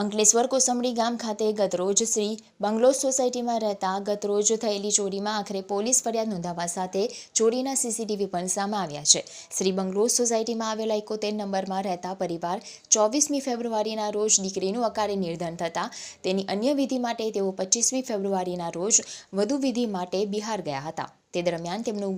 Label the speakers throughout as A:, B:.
A: અંકલેશ્વર કોસંબડી ગામ ખાતે ગતરોજ શ્રી બંગલોઝ સોસાયટીમાં રહેતા ગતરોજ થયેલી ચોરીમાં આખરે પોલીસ ફરિયાદ નોંધાવવા સાથે ચોરીના સીસીટીવી પણ સામે આવ્યા છે। શ્રી બંગલોઝ સોસાયટીમાં આવેલા 71 નંબરમાં રહેતા પરિવાર 24મી ફેબ્રુઆરીના રોજ દીકરીનું અકાળે નિધન થતાં તેની અન્ય વિધિ માટે તેઓ 25મી ફેબ્રુઆરીના રોજ વધુ વિધિ માટે બિહાર ગયા હતા। તે દરમિયાન તેમનું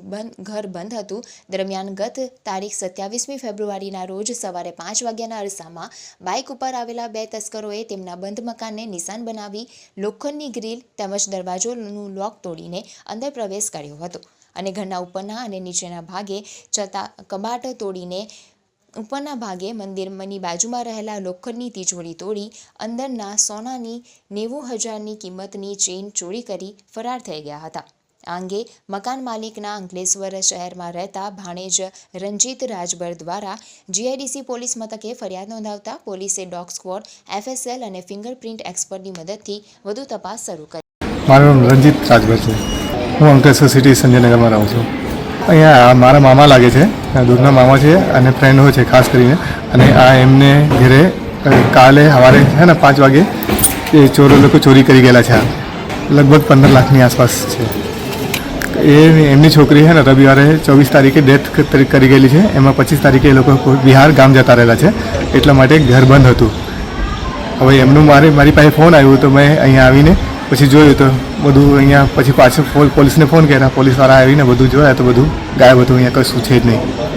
A: ઘર બંધ હતું। દરમિયાન ગત તારીખ 27મી ફેબ્રુઆરીના રોજ સવારે 5 વાગ્યાના અરસામાં બાઇક ઉપર આવેલા બે તસ્કરોએ તેમના બંધ મકાનને નિશાન બનાવી લોખંડની ગ્રીલ તેમજ દરવાજોનું લોક તોડીને અંદર પ્રવેશ કર્યો હતો અને ઘરના ઉપરના અને નીચેના ભાગે જતા કબાટ તોડીને ઉપરના ભાગે મંદિરની બાજુમાં રહેલા લોખંડની તિજોરી તોડી અંદરના સોનાની 90,000ની કિંમતની ચેઇન ચોરી કરી ફરાર થઈ ગયા હતા। આ અંગે મકાન માલિકના અંકલેશ્વર શહેરમાં રહેતા ભાણેજ રંજીત રાજભર દ્વારા જીઆઈડીસી પોલીસ મથકે ફરિયાદ નોંધાવતા પોલીસે ડોગ સ્ક્વોડ, એફએસએલ અને ફિંગરપ્રિન્ટ એક્સપર્ટની મદદથી વધુ તપાસ શરૂ કરી।
B: મારું નામ રંજીત રાજભર છે। હું અંકલેશ્વર સિટી સંજયનગરમાં રહું છું। અહીંયા મારા મામા લાગે છે, દૂરના મામા છે અને ફ્રેન્ડ હોય છે ખાસ કરીને, અને આ એમને ઘરે કાલે સવારે છે ને 5 વાગે એ ચોરો લોકો ચોરી કરી ગયેલા છે। લગભગ 15 લાખની આસપાસ છે। એમની છોકરી છે ને રવિવારે 24 તારીખે ડેથ કરી ગયેલી છે। એમાં 25 તારીખે એ લોકો બિહાર ગામ જતા રહેલા છે, એટલા માટે ઘર બંધ હતું। હવે એમનું મારી પાસે ફોન આવ્યો તો મેં અહીંયા આવીને પછી જોયું તો બધું અહીંયા પછી પાછું પોલીસને ફોન કર્યા। પોલીસવાળા આવીને બધું જોયા તો બધું ગાયબ હતું, અહીંયા કશું છે જ નહીં।